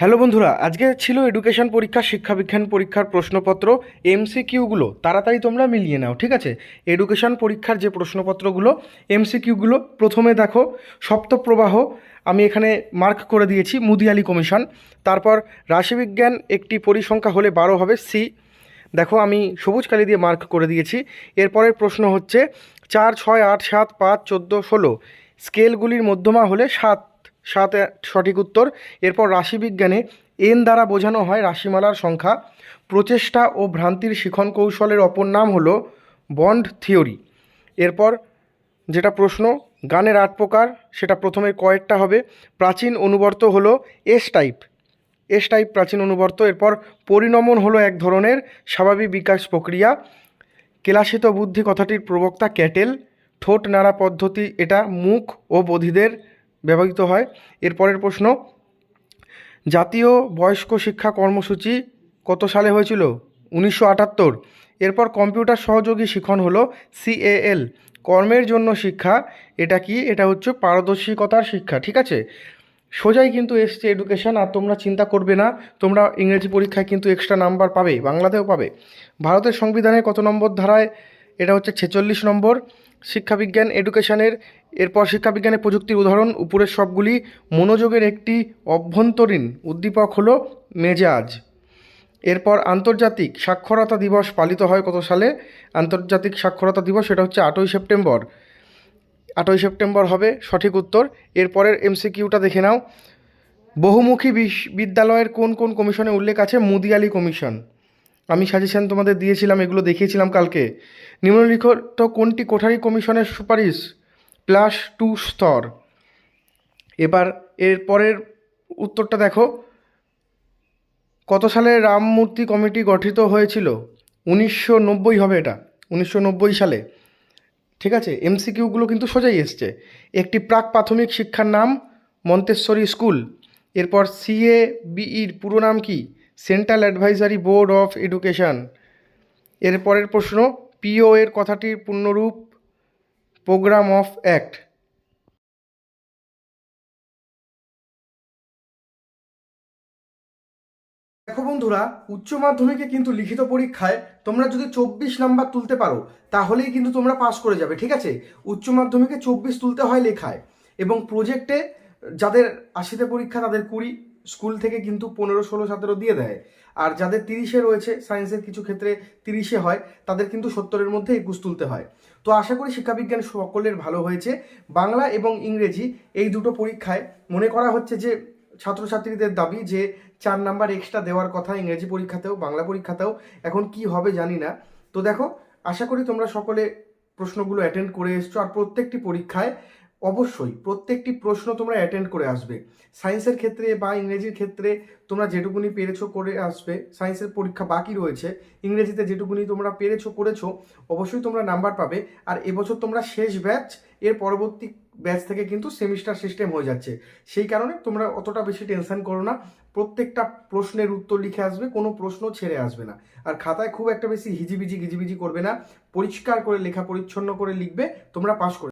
Hello বন্ধুরা, আজকে ছিল এডুকেশন পরীক্ষা, শিক্ষাবিজ্ঞান পরীক্ষার প্রশ্নপত্র। এমসিকিউগুলো তাড়াতাড়ি তোমরা মিলিয়ে নাও, ঠিক আছে? এডুকেশন পরীক্ষার যে প্রশ্নপত্রগুলো, এমসিকিউগুলো প্রথমে দেখো, সপ্তপ্রবাহ আমি এখানে মার্ক করে দিয়েছি, মুদিয়ালি কমিশন। তারপর রাশিবিজ্ঞান একটি পরিসংখ্যা হলে 12 হবে, সি। দেখো আমি সবুজ কালি দিয়ে মার্ক করে দিয়েছি। এরপরের প্রশ্ন হচ্ছে 4, 6, 8, 7, 5, 14, 16 স্কেলগুলির মধ্যমা হলে 7, 7 সঠিক উত্তর। এরপর রাশিবিজ্ঞানে এন দ্বারা বোঝানো হয় রাশিমালার সংখ্যা। প্রচেষ্টা ও ভ্রান্তির শিখন কৌশলের অপর নাম হলো বন্ড থিওরি। এরপর যেটা প্রশ্ন, গানের 8 প্রকার, সেটা প্রথমে কয়েকটা হবে। প্রাচীন অনুবর্ত হলো এস টাইপ, এস টাইপ প্রাচীন অনুবর্ত। এরপর পরিণমন হলো এক ধরনের স্বাভাবিক বিকাশ প্রক্রিয়া। কেলাসিত বুদ্ধি কথাটির প্রবক্তা ক্যাটেল। ঠোঁট নাড়া পদ্ধতি, এটা মুখ ও বধিদের ব্যবহৃত হয়। এরপরের প্রশ্ন, জাতীয় বয়স্ক শিক্ষা কর্মসূচি কত সালে হয়েছিল? 1978। এরপর কম্পিউটার সহযোগী শিখন হলো সিএএল। কর্মের জন্য শিক্ষা, এটা কি? এটা হচ্ছে পারদর্শিকতার শিক্ষা, ঠিক আছে? সোজাই কিন্তু এসছে এডুকেশন, আর তোমরা চিন্তা করবে না, তোমরা ইংরেজি পরীক্ষায় কিন্তু এক্সট্রা নাম্বার পাবে, বাংলাতেও পাবে। ভারতের সংবিধানের কত নম্বর ধারায়? এটা হচ্ছে 46 নম্বর। শিক্ষাবিজ্ঞান এডুকেশনের, এরপর শিক্ষাবিজ্ঞানের প্রযুক্তির উদাহরণ উপরের সবগুলি। মনোযোগের একটি অভ্যন্তরীণ উদ্দীপক হলো মেজাজ। এরপর আন্তর্জাতিক সাক্ষরতা দিবস পালিত হয় কত সালে? আন্তর্জাতিক সাক্ষরতা দিবস, এটা হচ্ছে 8ই সেপ্টেম্বর। 8ই সেপ্টেম্বর হবে সঠিক উত্তর। এরপরের এমসিকিউটা দেখে নাও। বহুমুখী বিদ্যালয়ের কোন কোন কমিশনে উল্লেখ আছে? মুদিয়ালি কমিশন। আমি সাজেশন তোমাদের দিয়েছিলাম, এগুলো দেখিয়েছিলাম কালকে। নিম্নলিখিত কোনটি কোঠারি কমিশনের সুপারিশ? +2 স্তর। এবার এর পরের উত্তরটা দেখো, কত সালে রামমূর্তি কমিটি গঠিত হয়েছিল? 1990 হবে, এটা 1990 সালে, ঠিক আছে? এমসিকিউগুলো কিন্তু সোজাই এসছে। একটি প্রাক প্রাথমিক শিক্ষার নাম মন্তেশ্বরী স্কুল। এরপর সিএবিইর পুরো নাম কি? Central advisory board of education. এরপরের প্রশ্ন, পিও এর কথাটির পূর্ণরূপ? Programme of act. দেখো বন্ধুরা, উচ্চ মাধ্যমিকে কিন্তু লিখিত পরীক্ষায় তোমরা যদি 24 নাম্বার তুলতে পারো, তাহলেই কিন্তু তোমরা পাস করে যাবে, ঠিক আছে? উচ্চ মাধ্যমিকে 24 তুলতে হয় লেখায়, এবং প্রজেক্টে যাদের 80তে পরীক্ষা তাদের 20, স্কুল থেকে কিন্তু 15, 16, 17 দিয়ে দেয়। আর যাদের 30-এ রয়েছে, সায়েন্সের কিছু ক্ষেত্রে 30-এ হয়, তাদের কিন্তু 70-এর মধ্যে 21 তুলতে হয়। তো আশা করি শিক্ষাবিজ্ঞান সকলের ভালো হয়েছে। বাংলা এবং ইংরেজি এই দুটো পরীক্ষায় মনে করা হচ্ছে যে ছাত্রছাত্রীদের দাবি যে 4 নাম্বার এক্সট্রা দেওয়ার কথা ইংরেজি পরীক্ষাতেও, বাংলা পরীক্ষাতেও। এখন কি হবে জানি না। তো দেখো, আশা করি তোমরা সকলে প্রশ্নগুলো অ্যাটেন্ড করে এসছো, আর প্রত্যেকটি পরীক্ষায় অবশ্যই প্রত্যেকটি প্রশ্ন তোমরা অ্যাটেন্ড করে আসবে। সায়েন্সের ক্ষেত্রে বা ইংরেজির ক্ষেত্রে তোমরা যেটুকুনি পেরেছো করে আসবে। সায়েন্সের পরীক্ষা বাকি রয়েছে, ইংরেজিতে যেটুকুনি তোমরা পেরেছো করেছো, অবশ্যই তোমরা নাম্বার পাবে। আর এবছর তোমরা শেষ ব্যাচ, এর পরবর্তী ব্যাচ থেকে কিন্তু সেমিস্টার সিস্টেম হয়ে যাচ্ছে। সেই কারণে তোমরা অতটা বেশি টেনশন করো না। প্রত্যেকটা প্রশ্নের উত্তর লিখে আসবে, কোনো প্রশ্ন ছেড়ে আসবে না। আর খাতায় খুব একটা বেশি হিজিবিজি গিজিবিজি করবে না, পরিষ্কার করে লেখা পরিচ্ছন্ন করে লিখবে, তোমরা পাস করবে।